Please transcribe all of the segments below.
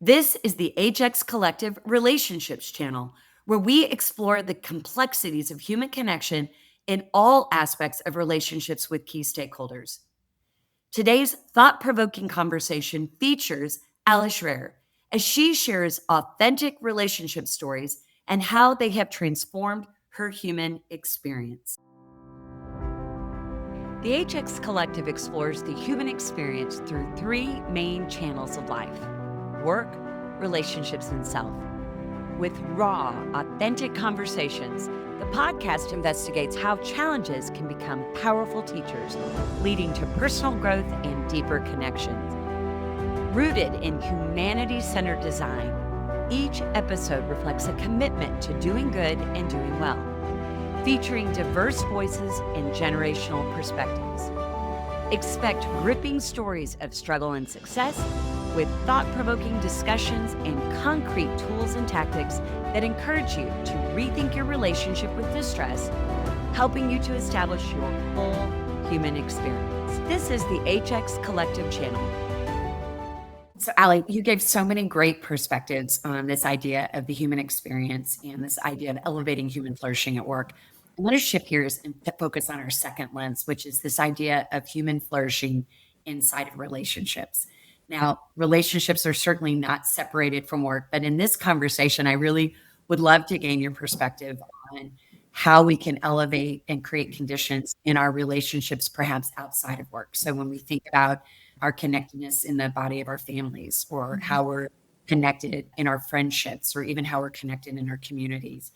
This is the HX Collective Relationships channel, where we explore the complexities of human connection in all aspects of relationships with key stakeholders. Today's thought provoking conversation features Ali Schroer as she shares authentic relationship stories and how they have transformed her human experience. The HX Collective explores the human experience through three main channels of life: work, relationships, and self. With raw, authentic conversations, the podcast investigates how challenges can become powerful teachers, leading to personal growth and deeper connections. Rooted in humanity-centered design, each episode reflects a commitment to doing good and doing well, featuring diverse voices and generational perspectives. Expect gripping stories of struggle and success, with thought-provoking discussions and concrete tools and tactics that encourage you to rethink your relationship with distress, helping you to establish your full human experience. This is the HX Collective channel. So, Ali, you gave so many great perspectives on this idea of the human experience and this idea of elevating human flourishing at work. I want to shift gears and focus on our second lens, which is this idea of human flourishing inside of relationships. Now, relationships are certainly not separated from work, but in this conversation, I really would love to gain your perspective on how we can elevate and create conditions in our relationships, perhaps outside of work. So when we think about our connectedness in the body of our families, or how we're connected in our friendships, or even how we're connected in our communities,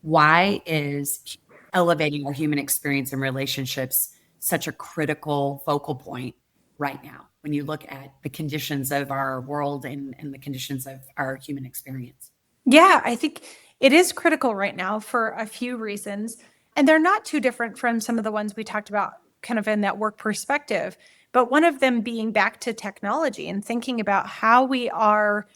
why is elevating our human experience in relationships such a critical focal point right now when you look at the conditions of our world and the conditions of our human experience? Yeah, I think it is critical right now for a few reasons. And they're not too different from some of the ones we talked about kind of in that work perspective. But one of them being back to technology and thinking about how we are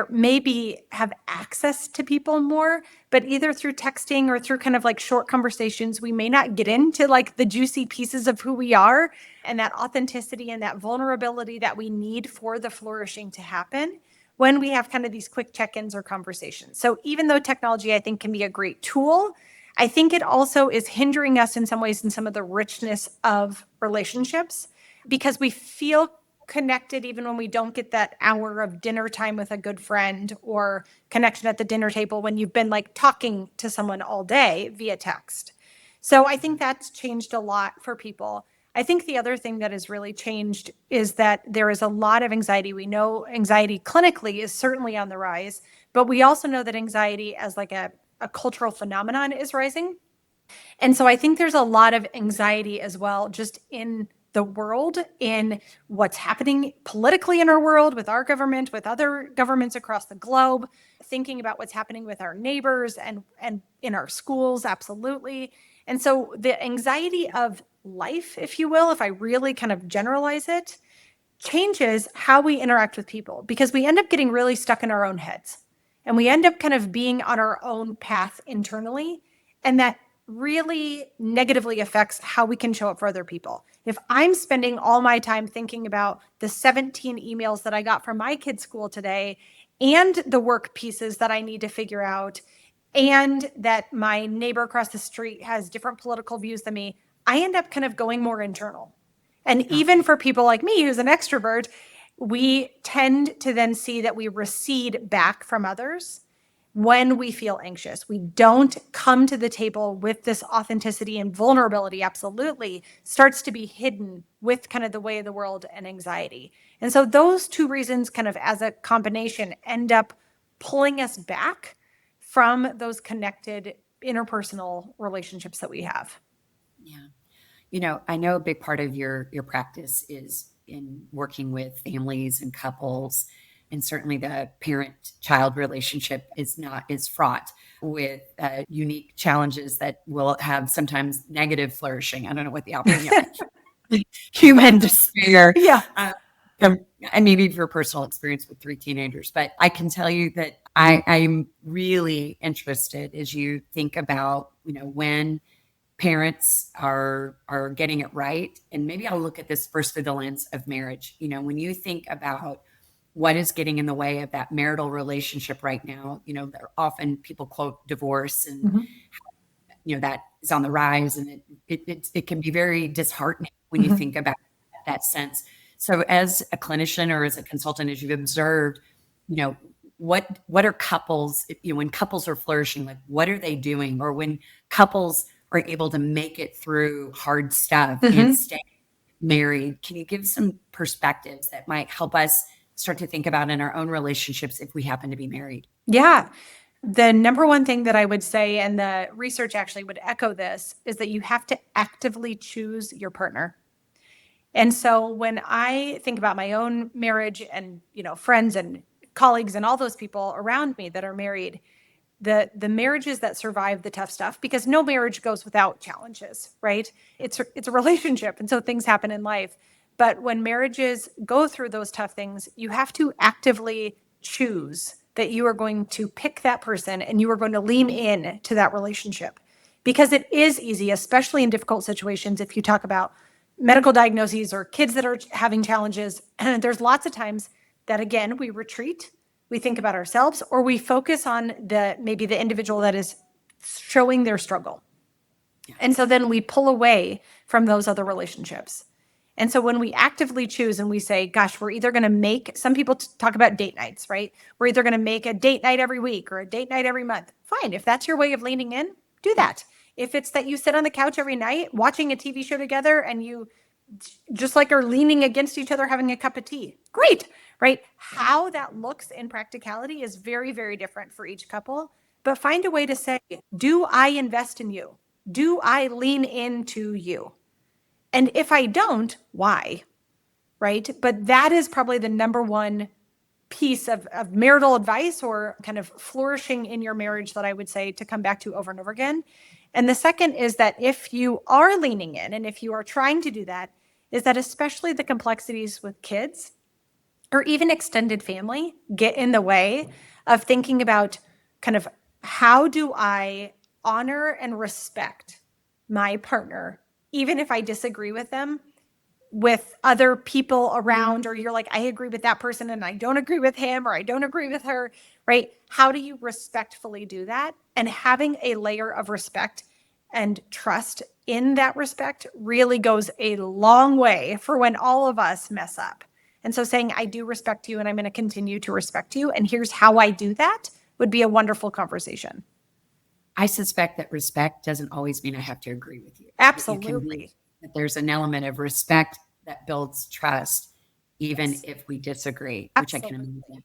maybe have access to people more, but either through texting or through kind of like short conversations, we may not get into like the juicy pieces of who we are and that authenticity and that vulnerability that we need for the flourishing to happen when we have kind of these quick check-ins or conversations. So even though technology, I think, can be a great tool, I think it also is hindering us in some ways in some of the richness of relationships because we feel connected even when we don't get that hour of dinner time with a good friend or connection at the dinner table when you've been like talking to someone all day via text. So I think that's changed a lot for people. I think the other thing that has really changed is that there is a lot of anxiety. We know anxiety clinically is certainly on the rise, but we also know that anxiety as like a cultural phenomenon is rising. And so I think there's a lot of anxiety as well, just in the world, in what's happening politically in our world, with our government, with other governments across the globe, thinking about what's happening with our neighbors and in our schools, absolutely. And so the anxiety of life, if you will, if I really kind of generalize it, changes how we interact with people because we end up getting really stuck in our own heads and we end up kind of being on our own path internally. And that really negatively affects how we can show up for other people. If I'm spending all my time thinking about the 17 emails that I got from my kids' school today and the work pieces that I need to figure out, and that my neighbor across the street has different political views than me, I end up kind of going more internal. And even for people like me, who's an extrovert, we tend to then see that we recede back from others when we feel anxious. We don't come to the table with this authenticity, and vulnerability absolutely starts to be hidden with kind of the way of the world and anxiety. And so those two reasons kind of as a combination end up pulling us back from those connected interpersonal relationships that we have. Yeah. I know a big part of your practice is in working with families and couples, and certainly the parent-child relationship is fraught with unique challenges that will have sometimes negative flourishing. I don't know what the opposite human despair. Yeah. And maybe your personal experience with three teenagers, but I can tell you that I'm really interested as you think about, when parents are getting it right. And maybe I'll look at this first through the lens of marriage. When you think about what is getting in the way of that marital relationship right now. Often people quote divorce, and Mhm. that is on the rise, and it can be very disheartening when you Mhm. think about that sense. So as a clinician or as a consultant, as you've observed, you know, what are couples, when couples are flourishing, like what are they doing? Or when couples are able to make it through hard stuff and Mhm. stay married, can you give some perspectives that might help us start to think about in our own relationships if we happen to be married? Yeah. The number one thing that I would say, and the research actually would echo this, is that you have to actively choose your partner. And so when I think about my own marriage and, friends and colleagues and all those people around me that are married, the marriages that survive the tough stuff, because no marriage goes without challenges, right? It's a relationship, and so things happen in life. But when marriages go through those tough things, you have to actively choose that you are going to pick that person and you are going to lean in to that relationship, because it is easy, especially in difficult situations. If you talk about medical diagnoses or kids that are having challenges, there's lots of times that, again, we retreat, we think about ourselves, or we focus on maybe the individual that is showing their struggle. Yeah. And so then we pull away from those other relationships. And so when we actively choose and we say, gosh, we're either going to make, some people talk about date nights, right? We're either going to make a date night every week or a date night every month. Fine. If that's your way of leaning in, do that. If it's that you sit on the couch every night watching a TV show together and you just like are leaning against each other having a cup of tea, great, right? How that looks in practicality is very, very different for each couple. But find a way to say, do I invest in you? Do I lean into you? And if I don't, why? Right? But that is probably the number one piece of marital advice or kind of flourishing in your marriage that I would say to come back to over and over again. And the second is that if you are leaning in and if you are trying to do that, is that especially the complexities with kids or even extended family get in the way of thinking about kind of how do I honor and respect my partner, even if I disagree with them, with other people around, or you're like, I agree with that person and I don't agree with him, or I don't agree with her, right? How do you respectfully do that? And having a layer of respect and trust in that respect really goes a long way for when all of us mess up. And so saying, I do respect you and I'm going to continue to respect you, and here's how I do that, would be a wonderful conversation. I suspect that respect doesn't always mean I have to agree with you. It can be Absolutely. that there's an element of respect that builds trust, even Yes. if we disagree, which I can Absolutely. imagine.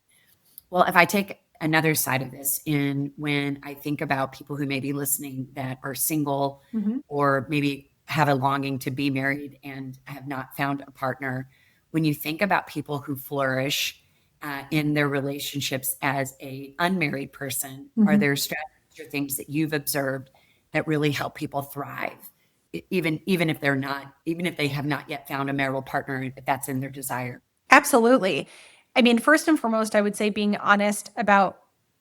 Well, if I take another side of this, in when I think about people who may be listening that are single Mm-hmm. or maybe have a longing to be married and have not found a partner, when you think about people who flourish in their relationships as a unmarried person, are Mm-hmm. there strategies or things that you've observed that really help people thrive, even if they're not, even if they have not yet found a marital partner, if that's in their desire? Absolutely. I mean, first and foremost, I would say being honest about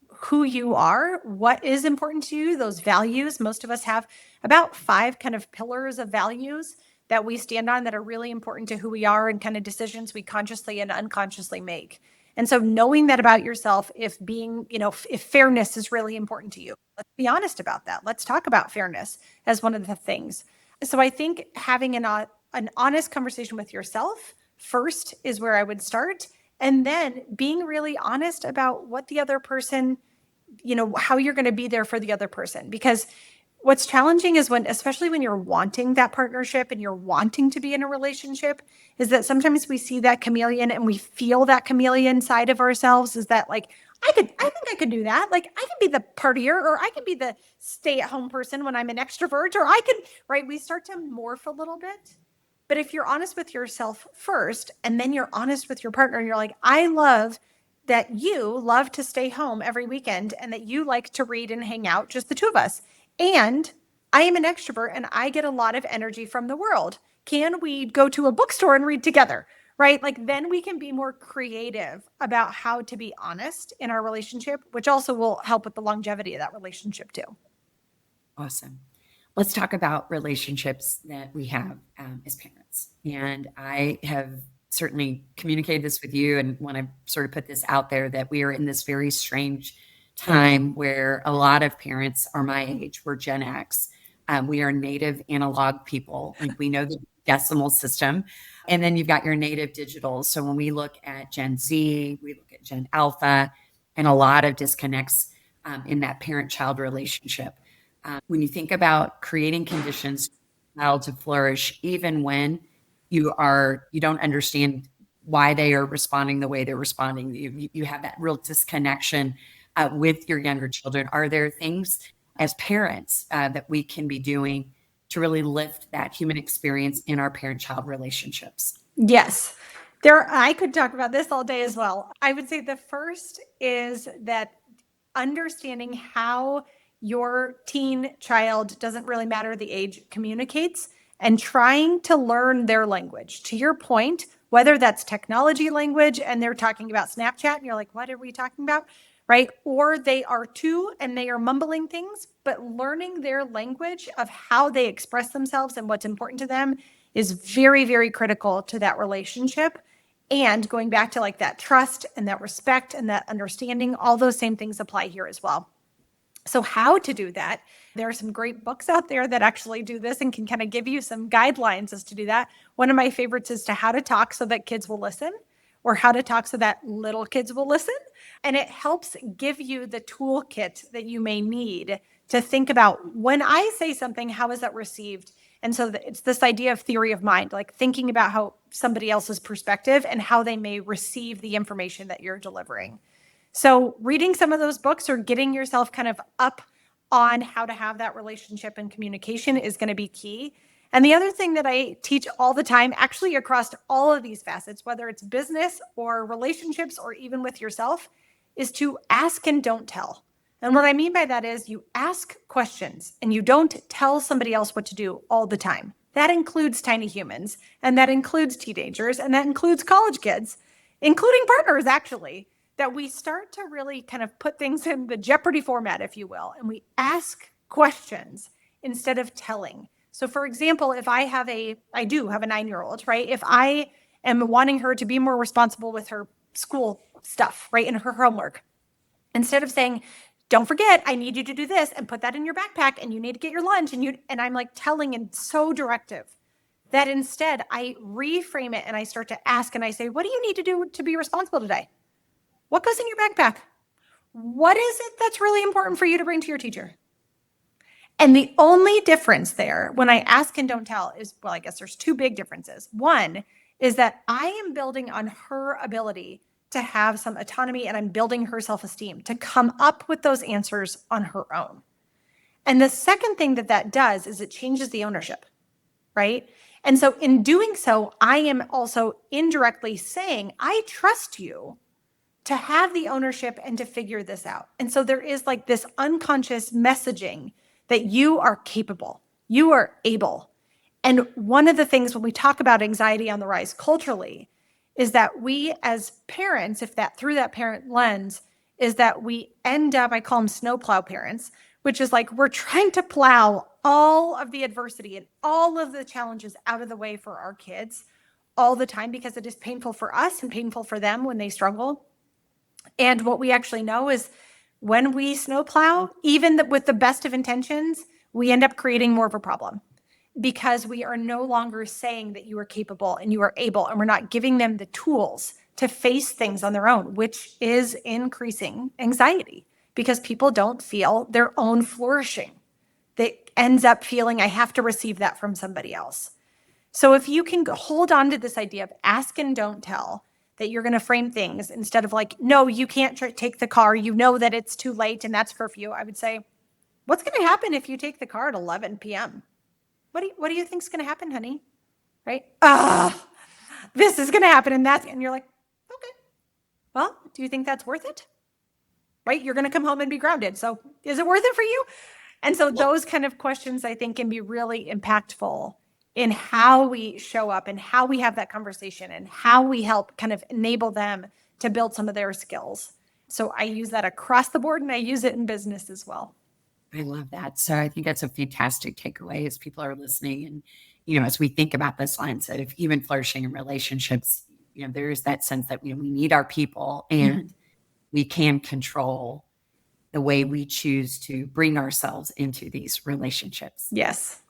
who you are, what is important to you, those values. Most of us have about 5 kind of pillars of values that we stand on that are really important to who we are and kind of decisions we consciously and unconsciously make. And so knowing that about yourself, if being, if fairness is really important to you, let's be honest about that. Let's talk about fairness as one of the things. So I think having an honest conversation with yourself first is where I would start. And then being really honest about what the other person, how you're going to be there for the other person. Because what's challenging is when, especially when you're wanting that partnership and you're wanting to be in a relationship, is that sometimes we see that chameleon and we feel that chameleon side of ourselves, is that like, I think I could do that. Like I can be the partier, or I can be the stay at home person when I'm an extrovert, or I can, right? We start to morph a little bit. But if you're honest with yourself first, and then you're honest with your partner, and you're like, I love that you love to stay home every weekend and that you like to read and hang out, just the two of us. And I am an extrovert and I get a lot of energy from the world. Can we go to a bookstore and read together? Right? Like then we can be more creative about how to be honest in our relationship, which also will help with the longevity of that relationship too. Awesome. Let's talk about relationships that we have as parents. And I have certainly communicated this with you and want to sort of put this out there that we are in this very strange time where a lot of parents are my age. We're Gen X. We are native analog people. Like we know the decimal system. And then you've got your native digital. So when we look at Gen Z, we look at Gen Alpha, and a lot of disconnects in that parent child relationship. When you think about creating conditions for a child to flourish, even when you don't understand why they are responding the way they're responding, you have that real disconnection with your younger children. Are there things as parents that we can be doing to really lift that human experience in our parent-child relationships? Yes. There, I could talk about this all day as well. I would say the first is that understanding how your teen child, doesn't really matter the age, communicates, and trying to learn their language. To your point, whether that's technology language and they're talking about Snapchat and you're like, what are we talking about? Right? Or they are two and they are mumbling things, but learning their language of how they express themselves and what's important to them is very, very critical to that relationship. And going back to like that trust and that respect and that understanding, all those same things apply here as well. So, how to do that? There are some great books out there that actually do this and can kind of give you some guidelines as to do that. One of my favorites is to How to Talk So That Kids Will Listen, or How to Talk So That Little Kids Will Listen. And it helps give you the toolkit that you may need to think about, when I say something, how is that received? And so it's this idea of theory of mind, like thinking about how somebody else's perspective and how they may receive the information that you're delivering. So reading some of those books or getting yourself kind of up on how to have that relationship and communication is going to be key. And the other thing that I teach all the time, actually across all of these facets, whether it's business or relationships or even with yourself, is to ask and don't tell. And what I mean by that is you ask questions and you don't tell somebody else what to do all the time. That includes tiny humans, and that includes teenagers, and that includes college kids, including partners, actually, that we start to really kind of put things in the Jeopardy format, if you will, and we ask questions instead of telling. So for example, if I do have a 9-year-old, right? If I am wanting her to be more responsible with her school stuff, right, and her homework, instead of saying, don't forget, I need you to do this and put that in your backpack and you need to get your lunch, and I'm like telling and so directive, that instead I reframe it and I start to ask and I say, what do you need to do to be responsible today? What goes in your backpack? What is it that's really important for you to bring to your teacher? And the only difference there when I ask and don't tell is, well, I guess there's two big differences. One is that I am building on her ability to have some autonomy, and I'm building her self-esteem to come up with those answers on her own. And the second thing that does is it changes the ownership, right? And so in doing so, I am also indirectly saying, I trust you to have the ownership and to figure this out. And so there is like this unconscious messaging that you are capable, you are able. And one of the things when we talk about anxiety on the rise culturally is that we as parents, if that through that parent lens, is that we end up, I call them snowplow parents, which is like we're trying to plow all of the adversity and all of the challenges out of the way for our kids all the time because it is painful for us and painful for them when they struggle. And what we actually know is when we snowplow, even with the best of intentions, we end up creating more of a problem because we are no longer saying that you are capable and you are able, and we're not giving them the tools to face things on their own, which is increasing anxiety because people don't feel their own flourishing. They ends up feeling I have to receive that from somebody else. So if you can hold on to this idea of ask and don't tell, that you're going to frame things instead of like, no, you can't take the car. You know that it's too late and that's curfew. I would say, what's going to happen if you take the car at 11 p.m.? What do you think's going to happen, honey? Right? This is going to happen and you're like, okay, well, do you think that's worth it? Right? You're going to come home and be grounded. So is it worth it for you? And so those kind of questions I think can be really impactful in how we show up and how we have that conversation and how we help kind of enable them to build some of their skills. So I use that across the board and I use it in business as well. I love that. So I think that's a fantastic takeaway as people are listening. And, as we think about this mindset of even flourishing in relationships, there is that sense that we need our people, and we can control the way we choose to bring ourselves into these relationships. Yes.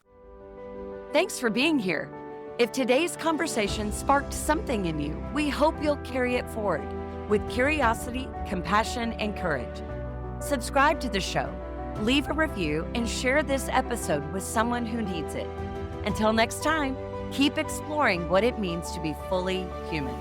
Thanks for being here. If today's conversation sparked something in you, we hope you'll carry it forward with curiosity, compassion, and courage. Subscribe to the show, leave a review, and share this episode with someone who needs it. Until next time, keep exploring what it means to be fully human.